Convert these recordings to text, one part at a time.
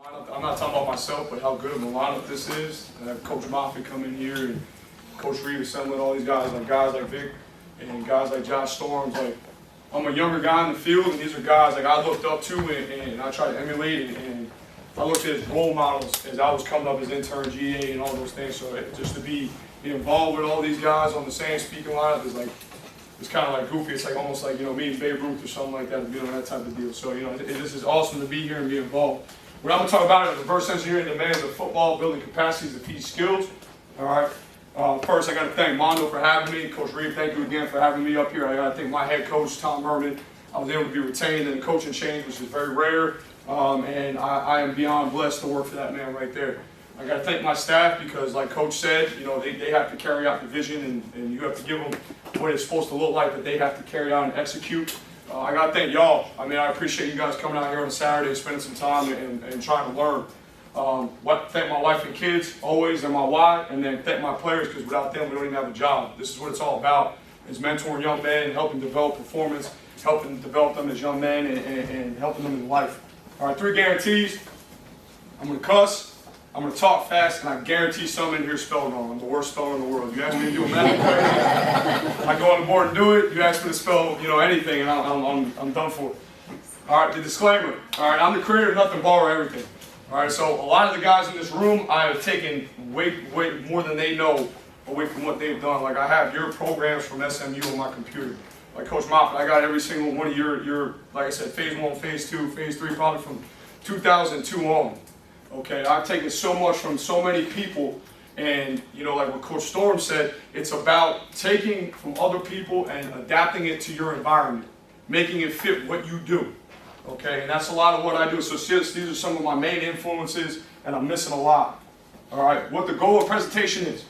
I'm not talking about myself, but how good of a lineup this is. I have Coach Moffitt come in here and Coach Reed assembling all these guys like Vic and guys like Josh Storms. Like, I'm a younger guy in the field, and these are guys like I looked up to and I tried to emulate, and I looked at as role models as I was coming up as intern, GA, and all those things. So just to be involved with all these guys on the same speaking lineup is like, it's kind of like goofy. It's like almost like, me and Babe Ruth or something like that, that type of deal. So, this is awesome to be here and be involved. What I'm going to talk about is reverse engineering the demands of football, building capacities to teach skills. All right. First, I got to thank Mondo for having me. Coach Reed, thank you again for having me up here. I got to thank my head coach, Tom Herman. I was able to be retained in the coaching change, which is very rare. And I am beyond blessed to work for that man right there. I got to thank my staff because, like Coach said, they have to carry out the vision, and you have to give them what it's supposed to look like that they have to carry out and execute. I got to thank y'all. I appreciate you guys coming out here on a Saturday and spending some time and trying to learn. Thank my wife and kids, always, and my why, and then thank my players, because without them, we don't even have a job. This is what it's all about, is mentoring young men, helping develop performance, helping develop them as young men, and helping them in life. All right, 3 guarantees. I'm going to cuss, I'm going to talk fast, and I guarantee some in here spell wrong. I'm the worst speller in the world. You ask me to do a math, I go on the board and do it. You ask me to spell, anything, and I'm done for. All right, the disclaimer. All right, I'm the creator of nothing, borrow everything. All right, so a lot of the guys in this room, I have taken way more than they know away from what they've done. Like, I have your programs from SMU on my computer. Like Coach Moffitt, I got every single one of your like I said, phase 1, phase 2, phase 3, probably from 2002 on. Okay, I've taken so much from so many people, and like what Coach Storm said, it's about taking from other people and adapting it to your environment, making it fit what you do. Okay, and that's a lot of what I do. So these are some of my main influences, and I'm missing a lot. All right, what the goal of presentation is: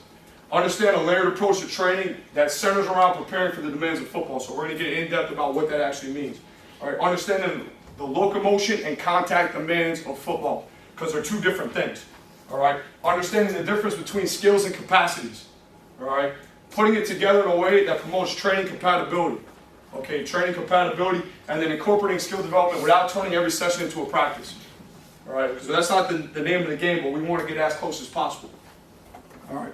understand a layered approach to training that centers around preparing for the demands of football. So we're going to get in depth about what that actually means. All right, understanding the locomotion and contact demands of football, because they're 2 different things. All right, understanding the difference between skills and capacities. All right, putting it together in a way that promotes training compatibility. Okay, training compatibility, and then incorporating skill development without turning every session into a practice. All right, because that's not the name of the game, but we want to get as close as possible. All right,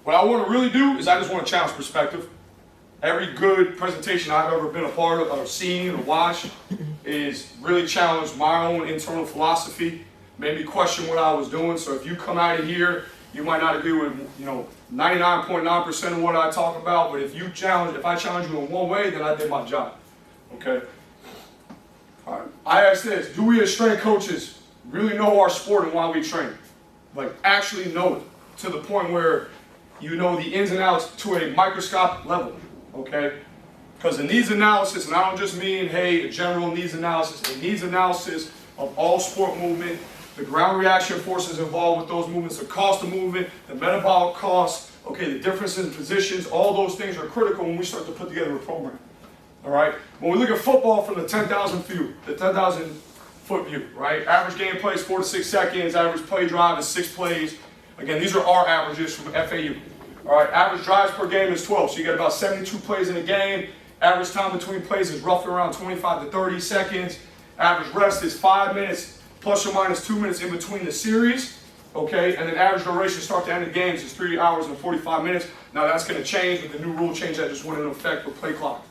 what I want to really do is I just want to challenge perspective. Every good presentation I've ever been a part of, or seen, or watched, is really challenged my own internal philosophy, made me question what I was doing. So if you come out of here, you might not agree with 99.9% of what I talk about, but if I challenge you in one way, then I did my job. Okay? All right. I ask this: do we as strength coaches really know our sport and why we train? Like, actually know it to the point where you know the ins and outs to a microscopic level. Okay? Because the needs analysis, and I don't just mean, hey, a general needs analysis, a needs analysis of all sport movement, the ground reaction forces involved with those movements, the cost of movement, the metabolic costs, okay, the differences in positions, all those things are critical when we start to put together a program. All right? When we look at football from the 10,000 view, the 10,000 foot view, right? Average game play is 4 to 6 seconds, average play drive is 6 plays. Again, these are our averages from FAU. All right, average drives per game is 12, so you get about 72 plays in a game. Average time between plays is roughly around 25 to 30 seconds. Average rest is 5 minutes, plus or minus 2 minutes in between the series, okay? And then average duration start to end of games is 3 hours and 45 minutes. Now that's going to change with the new rule change that just went into effect with play clock,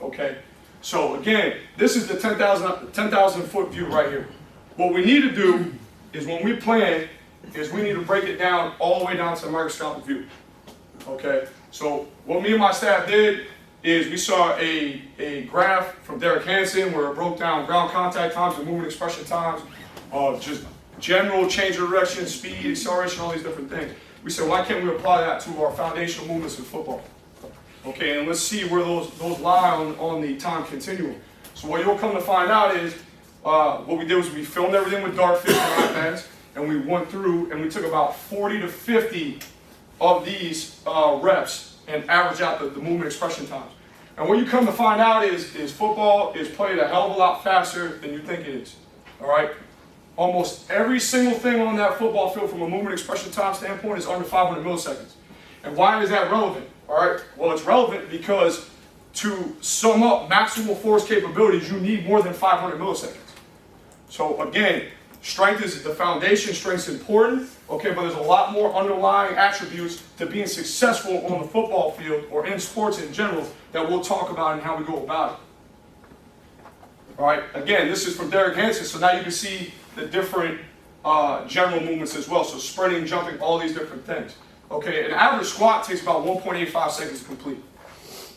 okay? So again, this is the 10,000 foot view right here. What we need to do is when we plan, is we need to break it down all the way down to the microscopic view, okay? So what me and my staff did is we saw a graph from Derek Hansen where it broke down ground contact times and movement expression times, just general change of direction, speed, acceleration, all these different things. We said, why can't we apply that to our foundational movements in football? Okay, and let's see where those lie on the time continuum. So what you'll come to find out is, what we did was we filmed everything with Dartfish and iPads, and we went through and we took about 40 to 50 of these reps and averaged out the movement expression times. And what you come to find out is football is played a hell of a lot faster than you think it is. All right? Almost every single thing on that football field from a movement expression time standpoint is under 500 milliseconds. And why is that relevant? All right? Well, it's relevant because to sum up maximal force capabilities, you need more than 500 milliseconds. So again, Strength is the foundation, strength's important, okay, but there's a lot more underlying attributes to being successful on the football field or in sports in general that we'll talk about and how we go about it. All right, again, this is from Derek Hansen, so now you can see the different general movements as well. So sprinting, jumping, all these different things. Okay, an average squat takes about 1.85 seconds to complete.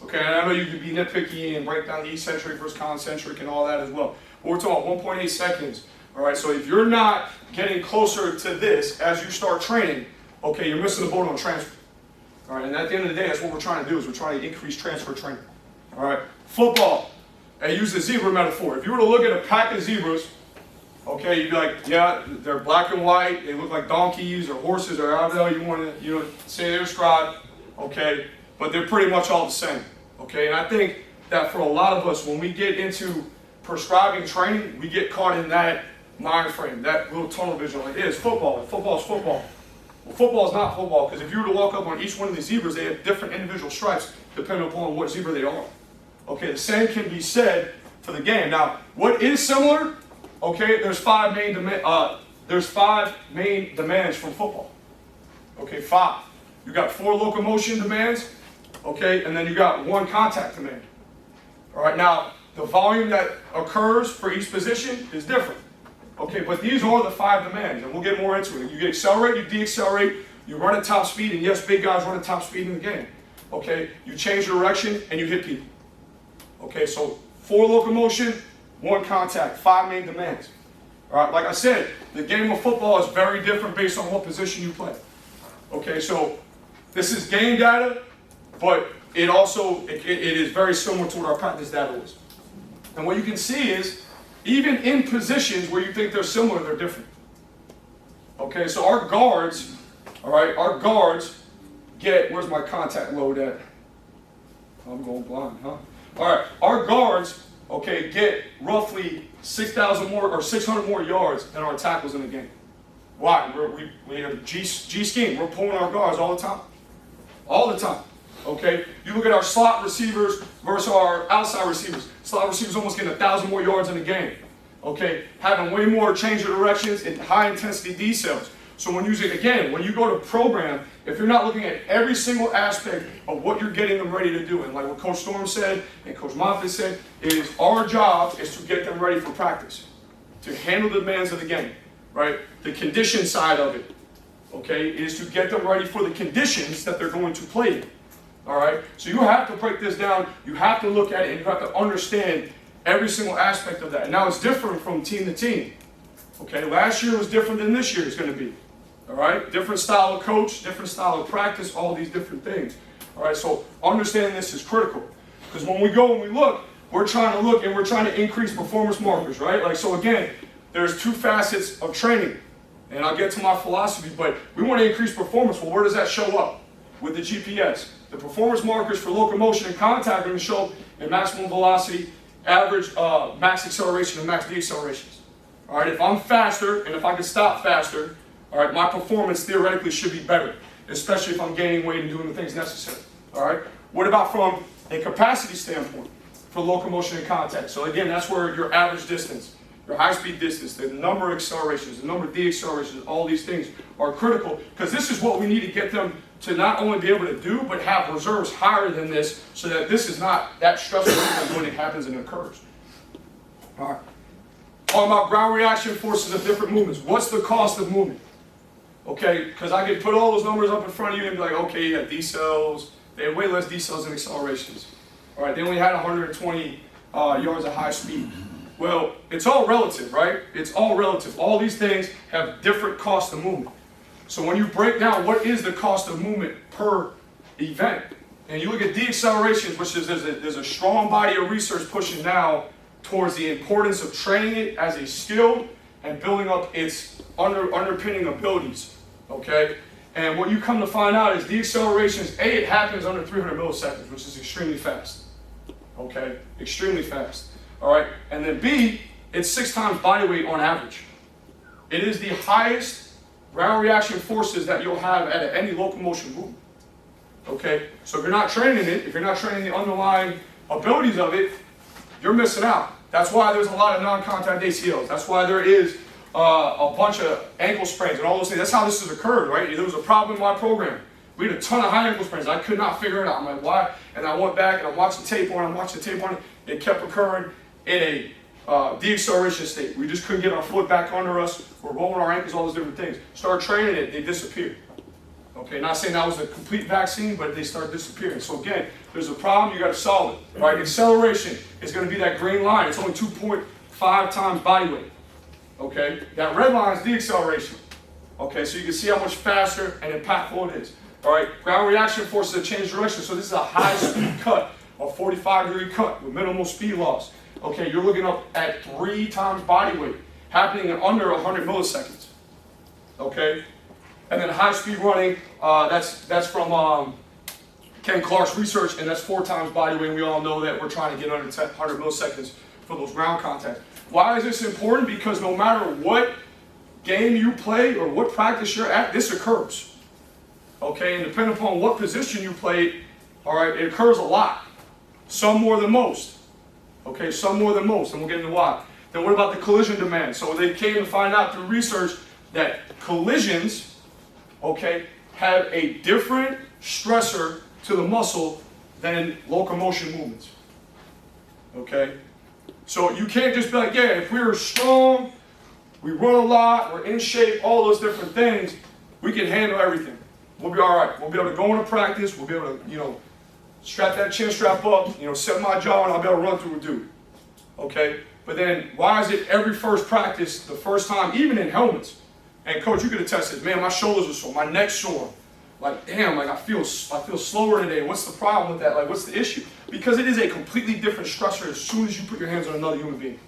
Okay, and I know you can be nitpicky and break down the eccentric versus concentric and all that as well. But we're talking 1.8 seconds. All right, so if you're not getting closer to this as you start training, okay, you're missing the boat on transfer. All right, and at the end of the day, that's what we're trying to do, is we're trying to increase transfer training. All right, football. I use the zebra metaphor. If you were to look at a pack of zebras, okay, you'd be like, yeah, they're black and white, they look like donkeys or horses or however the hell you want to, say they're described, okay, but they're pretty much all the same, okay? And I think that for a lot of us, when we get into prescribing training, we get caught in that mind frame, that little tunnel vision, like, it's football, football's football. Well, football's not football, because if you were to walk up on each one of these zebras, they have different individual stripes depending upon what zebra they are. Okay, the same can be said for the game. Now, what is similar? Okay, there's five main demands from football. Okay, 5. You got 4 locomotion demands, okay, and then you got 1 contact demand. All right, now the volume that occurs for each position is different. Okay, but these are the 5 demands, and we'll get more into it. You accelerate, you decelerate, you run at top speed, and yes, big guys run at top speed in the game. Okay, you change direction and you hit people. Okay, so 4 locomotion, 1 contact, 5 main demands. All right, like I said, the game of football is very different based on what position you play. Okay, so this is game data, but it is very similar to what our practice data is. And what you can see is, even in positions where you think they're similar, they're different. Okay, so our guards, all right, get, where's my contact load at? I'm going blind, huh? All right, our guards, okay, get roughly 6,000 more or 600 more yards than our tackles in the game. Why? We have G scheme. We're pulling our guards all the time. All the time. Okay? You look at our slot receivers versus our outside receivers. Slot receivers almost getting 1,000 more yards in the game. Okay? Having way more change of directions and high intensity decels. So when you go to program, if you're not looking at every single aspect of what you're getting them ready to do, and like what Coach Storm said and Coach Moffitt said, is our job is to get them ready for practice, to handle the demands of the game, right? The condition side of it, okay, is to get them ready for the conditions that they're going to play in, all right? So you have to break this down, you have to look at it, and you have to understand every single aspect of that. And now it's different from team to team, okay? Last year was different than this year is going to be. All right, different style of coach, different style of practice, all these different things. All right, so understanding this is critical, because when we go and we look, we're trying to look and we're trying to increase performance markers, right? Like, so again, there's 2 facets of training, and I'll get to my philosophy, but we want to increase performance. Well, where does that show up? With the GPS. The performance markers for locomotion and contact are going to show up in maximum velocity, average max acceleration, and max decelerations. All right, if I'm faster and if I can stop faster, all right, my performance theoretically should be better, especially if I'm gaining weight and doing the things necessary. All right, what about from a capacity standpoint for locomotion and contact? So again, that's where your average distance, your high-speed distance, the number of accelerations, the number of deaccelerations, all these things are critical, because this is what we need to get them to not only be able to do, but have reserves higher than this, so that this is not that stressful when it happens and occurs. All right, talking about ground reaction forces of different movements. What's the cost of movement? Okay, because I could put all those numbers up in front of you and be like, okay, you got decels. They had way less decels than accelerations. All right, they only had 120 yards of high speed. Well, it's all relative, right? It's all relative. All these things have different costs of movement. So when you break down what is the cost of movement per event, and you look at deaccelerations, which is there's a strong body of research pushing now towards the importance of training it as a skill and building up its underpinning abilities. Okay, and what you come to find out is deaccelerations, it happens under 300 milliseconds, which is extremely fast. Okay, extremely fast. All right, and then B, it's 6 times body weight on average. It is the highest ground reaction forces that you'll have at any locomotion movement. Okay, so if you're not training it, if you're not training the underlying abilities of it, you're missing out. That's why there's a lot of non-contact ACLs. That's why there is a bunch of ankle sprains and all those things. That's how this has occurred, right? There was a problem in my program. We had a ton of high ankle sprains. I could not figure it out. I'm like, why? And I went back and I'm watching tape on it. It kept occurring in a deacceleration state. We just couldn't get our foot back under us. We're rolling our ankles, all those different things. Start training it, they disappeared. Okay, not saying that was a complete vaccine, but they start disappearing. So again, there's a problem, you got to solve it. Right? Acceleration is going to be that green line. It's only 2.5 times body weight. Okay, that red line is deacceleration. Okay, so you can see how much faster and impactful it is. All right, ground reaction forces a change direction. So this is a high speed cut, a 45-degree cut with minimal speed loss. Okay, you're looking up at 3 times body weight, happening in under 100 milliseconds. Okay, and then high speed running, that's from Ken Clark's research, and that's 4 times body weight. And we all know that we're trying to get under 100 milliseconds for those ground contacts. Why is this important? Because no matter what game you play or what practice you're at, this occurs. Okay, and depending upon what position you play, all right, it occurs a lot. Some more than most. Okay, some more than most, and we'll get into why. Then what about the collision demand? So they came to find out through research that collisions, okay, have a different stressor to the muscle than locomotion movements. Okay? So you can't just be like, yeah, if we're strong, we run a lot, we're in shape, all those different things, we can handle everything. We'll be all right. We'll be able to go into practice, we'll be able to, strap that chin strap up, set my jaw, and I'll be able to run through a dude. Okay? But then, why is it every first practice, the first time, even in helmets, and coach, you could attest this, man, my shoulders are sore, my neck's sore. Like, damn, like I feel slower today. What's the problem with that? Like, what's the issue? Because it is a completely different stressor as soon as you put your hands on another human being.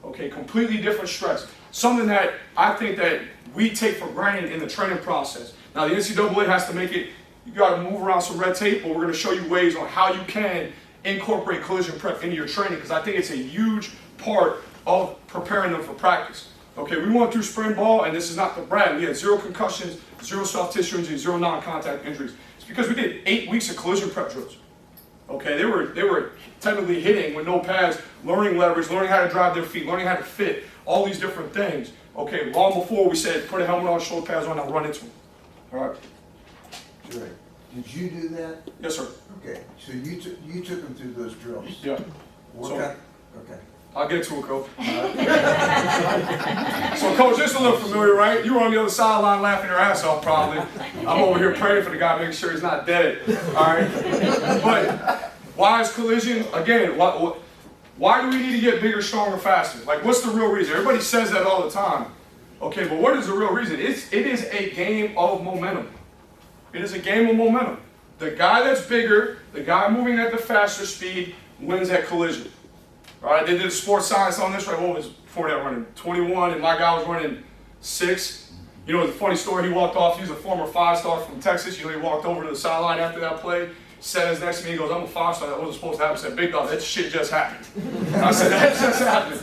Okay, completely different stress. Something that I think that we take for granted in the training process. Now, the NCAA has to make it, you got to move around some red tape, but we're going to show you ways on how you can incorporate collision prep into your training, because I think it's a huge part of preparing them for practice. Okay, we went through spring ball, and this is not the brag. We had 0 concussions, 0 soft tissue injuries, 0 non-contact injuries. It's because we did 8 weeks of collision prep drills. Okay, they were technically hitting with no pads, learning leverage, learning how to drive their feet, learning how to fit, all these different things. Okay, long before we said put a helmet on, shoulder pads on, now run into them. All right. Right. Did you do that? Yes, sir. Okay, so you took them through those drills. Yeah. Okay. I'll get to it, Coach. So, Coach, this is a little familiar, right? You were on the other sideline laughing your ass off, probably. I'm over here praying for the guy, making sure he's not dead. All right? But why is collision, again, why do we need to get bigger, stronger, faster? Like, what's the real reason? Everybody says that all the time. Okay, but what is the real reason? It is a game of momentum. It is a game of momentum. The guy that's bigger, the guy moving at the faster speed, wins at collision. All right, they did sports science on this, right? What was before that running? 21, and my guy was running 6. You know, the funny story, he walked off, he's a former 5-star from Texas. He walked over to the sideline after that play, sat his next to me, he goes, I'm a 5-star, that wasn't supposed to happen. I said, big dog, that shit just happened. I said, that just happened.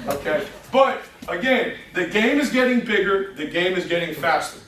Okay, but again, the game is getting bigger, the game is getting faster.